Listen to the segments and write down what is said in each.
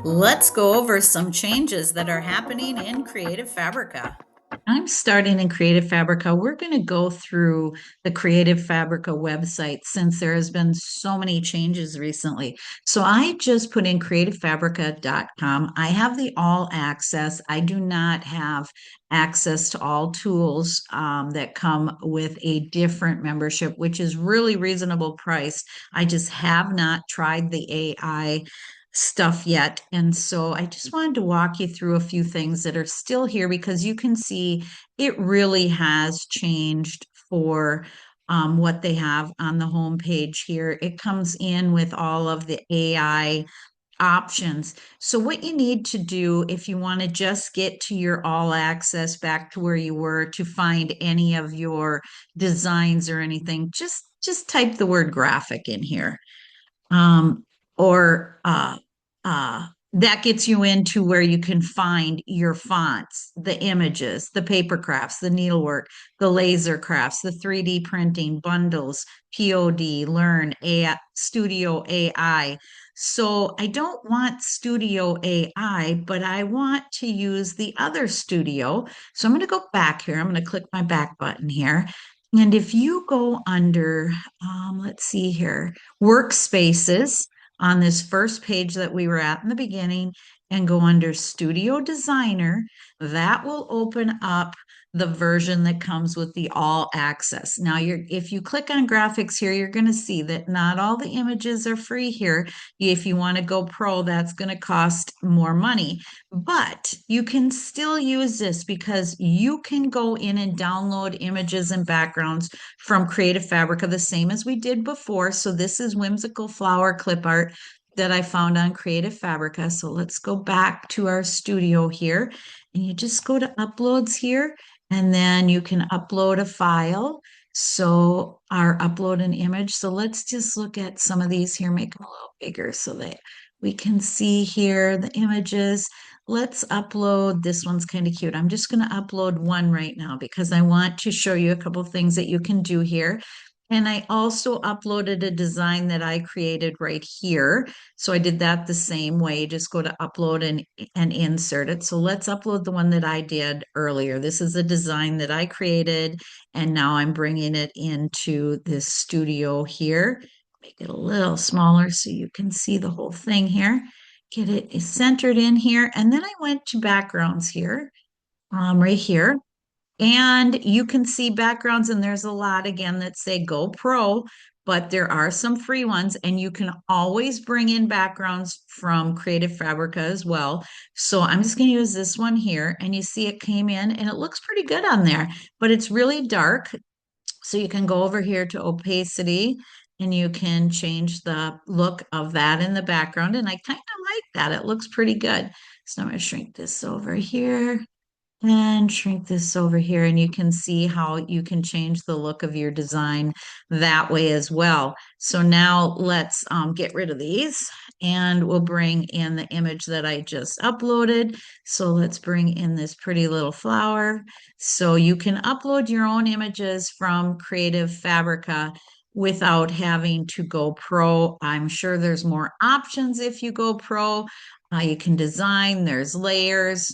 Let's go over some changes that are happening in Creative Fabrica. I'm starting in Creative Fabrica. We're going to go through the Creative Fabrica website since there has been so many changes recently. So I just put in creativefabrica.com. I have the all access. I do not have access to all tools that come with a different membership, which is really reasonable price. I just have not tried the AI stuff yet. And so I just wanted to walk you through a few things that are still here because you can see it really has changed for what they have on the home page here. It comes in with all of the AI options. So what you need to do if you want to just get to your all access back to where you were to find any of your designs or anything, just type the word graphic in here um, or that gets you into where you can find your fonts, the images, the paper crafts, the needlework, the laser crafts, the 3D printing, bundles, POD, Learn, AI, Studio AI. So I don't want Studio AI, but I want to use the other studio. So I'm going to go back here. I'm going to click my back button here. And if you go under, let's see here, workspaces on this first page that we were at in the beginning and go under Studio Designer, that will open up the version that comes with the all access. Now, if you click on graphics here, you're going to see that not all the images are free here. If you want to go pro, that's going to cost more money, but you can still use this because you can go in and download images and backgrounds from Creative Fabrica the same as we did before. So this is whimsical flower clip art that I found on Creative Fabrica. So let's go back to our studio here and you just go to uploads here and then you can upload a file. So our upload an image. So let's just look at some of these here, make them a little bigger so that we can see here the images. Let's upload, this one's kind of cute. I'm just going to upload one right now because I want to show you a couple of things that you can do here. And I also uploaded a design that I created right here. So I did that the same way. Just go to upload and insert it. So let's upload the one that I did earlier. This is a design that I created, and now I'm bringing it into this studio here. Make it a little smaller so you can see the whole thing here. Get it centered in here. And then I went to backgrounds here, right here. And you can see backgrounds, and there's a lot again that say Go Pro, but there are some free ones, and you can always bring in backgrounds from Creative Fabrica as well. So I'm just going to use this one here, and you see it came in, and it looks pretty good on there, but it's really dark. So you can go over here to opacity, and you can change the look of that in the background, and I kind of like that. It looks pretty good. So I'm going to shrink this over here and shrink this over here, and you can see how you can change the look of your design that way as well. So now let's get rid of these and we'll bring in the image that I just uploaded. So let's bring in this pretty little flower. So you can upload your own images from Creative Fabrica without having to go pro. I'm sure there's more options if you go pro. You can design, there's layers,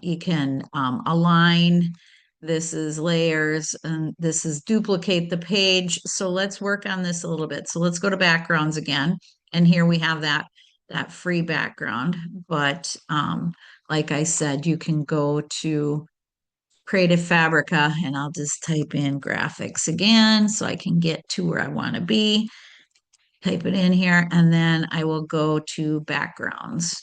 you can align. This is layers, and this is duplicate the page. So let's work on this a little bit. So let's go to backgrounds again. And here we have that free background. But like I said, you can go to Creative Fabrica and I'll just type in graphics again so I can get to where I want to be. Type it in here, and then I will go to backgrounds.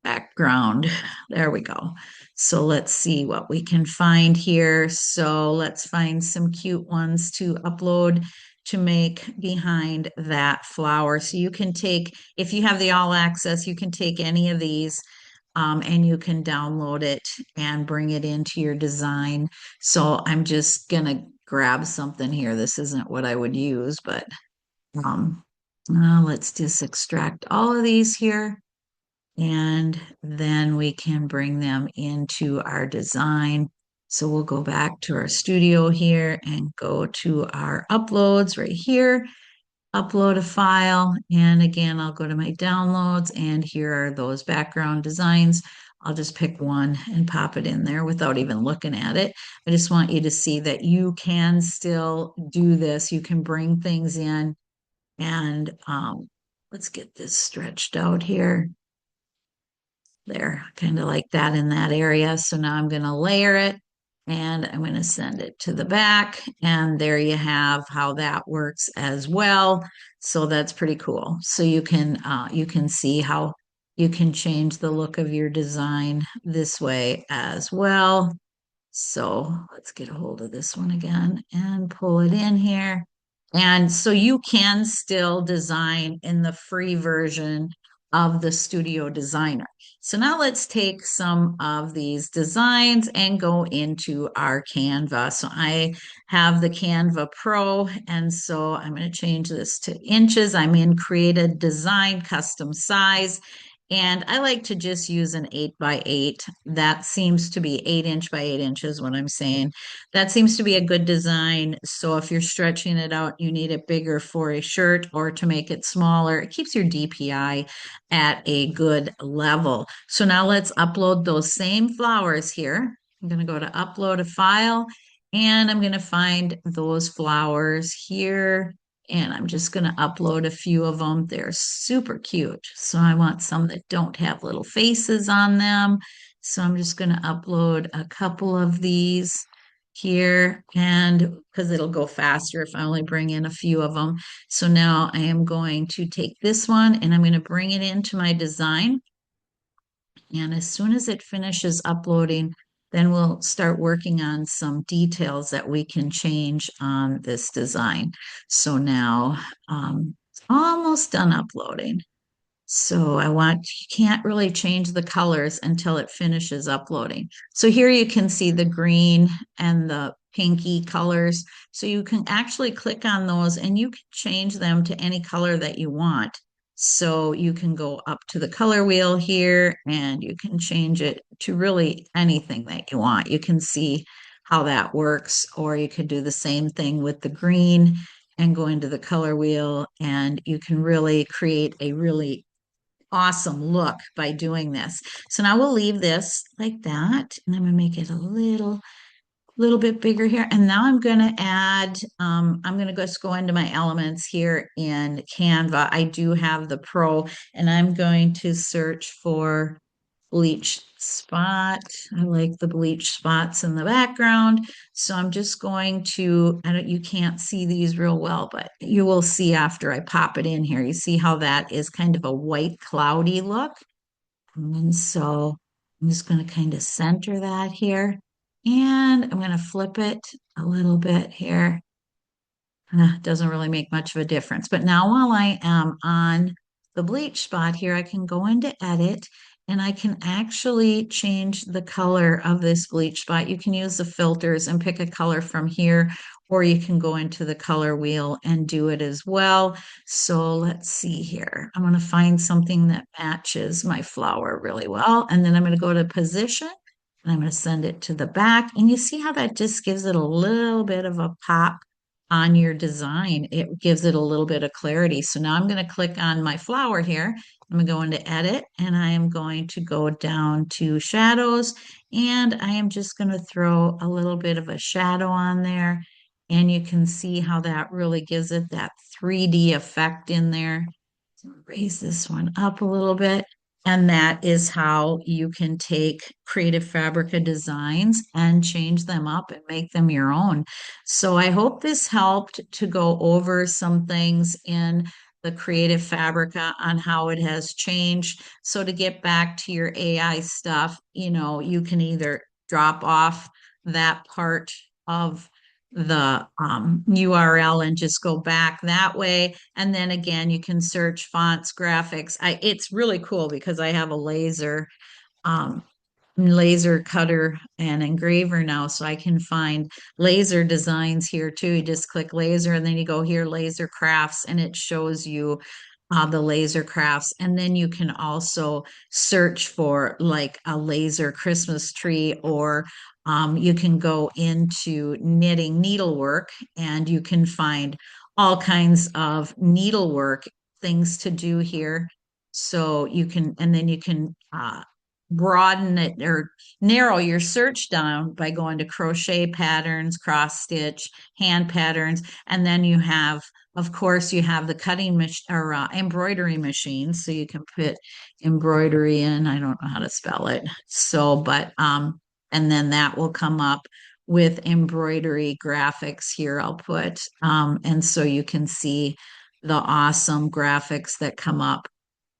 Background. There we go. So let's see what we can find here. So let's find some cute ones to upload to make behind that flower. So you can take, if you have the all access, you can take any of these and you can download it and bring it into your design. So I'm just gonna grab something here. This isn't what I would use, but um, let's just extract all of these here. And then we can bring them into our design. So we'll go back to our studio here and go to our uploads right here. upload a file. And again, I'll go to my downloads and here are those background designs. I'll just pick one and pop it in there without even looking at it. I just want you to see that you can still do this. You can bring things in and let's get this stretched out here. There, kind of like that in that area. So now I'm going to layer it and I'm going to send it to the back. And there you have how that works as well. So that's pretty cool. So you can see how you can change the look of your design this way as well. So let's get a hold of this one again and pull it in here. And so you can still design in the free version of the Studio Designer. So now let's take some of these designs and go into our Canva. So I have the Canva Pro, and so I'm going to change this to inches. I'm in Create a Design Custom Size. And I like to just use an 8 by 8. That seems to be 8 inch by 8 inches, what I'm saying. That seems to be a good design. So if you're stretching it out, you need it bigger for a shirt or to make it smaller. It keeps your DPI at a good level. So now let's upload those same flowers here. I'm going to go to upload a file and I'm going to find those flowers here. And I'm just going to upload a few of them. They're super cute. So I want some that don't have little faces on them. So I'm just going to upload a couple of these here and because it'll go faster if I only bring in a few of them. So now I am going to take this one and I'm going to bring it into my design. And as soon as it finishes uploading, then we'll start working on some details that we can change on this design. So now it's almost done uploading. So you can't really change the colors until it finishes uploading. So here you can see the green and the pinky colors. So you can actually click on those and you can change them to any color that you want. So you can go up to the color wheel here and you can change it to really anything that you want. You can see how that works, or you could do the same thing with the green and go into the color wheel and you can really create a really awesome look by doing this. So now we'll leave this like that, and I'm gonna make it a little bit bigger here. And now I'm gonna add, I'm gonna just go into my elements here in Canva. I do have the Pro, and I'm going to search for bleach spot. I like the bleach spots in the background. So I'm just going to, you can't see these real well, but you will see after I pop it in here. You see how that is kind of a white cloudy look. And so I'm just going to kind of center that here. And I'm going to flip it a little bit here. Doesn't really make much of a difference. But now while I am on the bleach spot here, I can go into edit and I can actually change the color of this bleach spot. You can use the filters and pick a color from here, or you can go into the color wheel and do it as well. So let's see here. I'm going to find something that matches my flower really well. And then I'm going to go to position and I'm going to send it to the back. And you see how that just gives it a little bit of a pop on your design. It gives it a little bit of clarity. So now I'm going to click on my flower here. I'm going to go into edit and I am going to go down to shadows and I am just going to throw a little bit of a shadow on there. And you can see how that really gives it that 3D effect in there. So raise this one up a little bit. And that is how you can take Creative Fabrica designs and change them up and make them your own. So I hope this helped to go over some things in the Creative Fabrica on how it has changed. So to get back to your AI stuff, you can either drop off that part of the URL and just go back that way. And then again, you can search fonts, graphics. It's really cool because I have a um, laser cutter and engraver now, so I can find laser designs here too. You just click laser and then you go here, laser crafts, and it shows you the laser crafts. And then you can also search for like a laser Christmas tree, or you can go into knitting needlework and you can find all kinds of needlework things to do here. So you can, and then you can broaden it or narrow your search down by going to crochet patterns, cross stitch, hand patterns, and then you have, of course, you have the cutting or embroidery machines, so you can put embroidery in. I don't know how to spell it. So, but and then that will come up with embroidery graphics here. I'll put, and so you can see the awesome graphics that come up.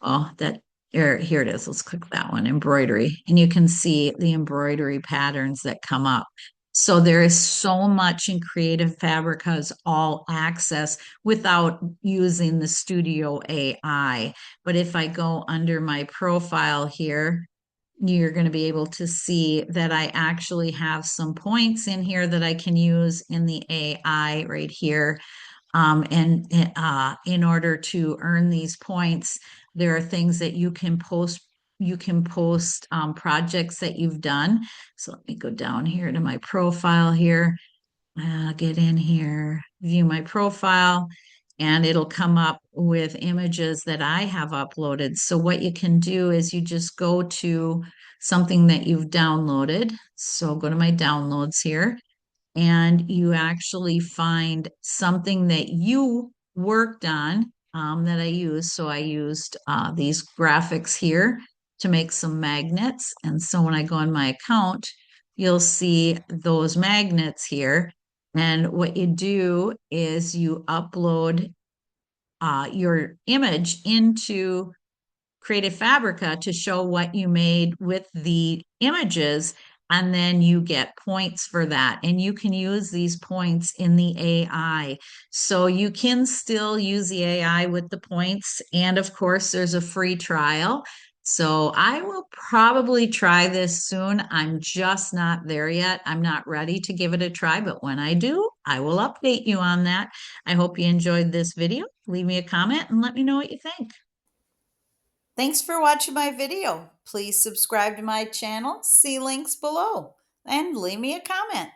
Oh, that here it is. Let's click that one, embroidery. And you can see the embroidery patterns that come up. So there is so much in Creative Fabrica's all access without using the Studio AI. But if I go under my profile here, you're going to be able to see that I actually have some points in here that I can use in the AI right here. And in order to earn these points, there are things that you can post. You can post projects that you've done. So let me go down here to my profile here. Get in here, view my profile, and it'll come up with images that I have uploaded. So what you can do is you just go to something that you've downloaded. So go to my downloads here, and you actually find something that you worked on that I used. So I used these graphics here to make some magnets. And so when I go on my account, you'll see those magnets here. And what you do is you upload your image into Creative Fabrica to show what you made with the images, and then you get points for that. And you can use these points in the AI. So you can still use the AI with the points. And of course, there's a free trial. So I will probably try this soon. I'm just not there yet. I'm not ready to give it a try, but when I do, I will update you on that. I hope you enjoyed this video. Leave me a comment and let me know what you think. Thanks for watching my video. Please subscribe to my channel, see links below, and leave me a comment.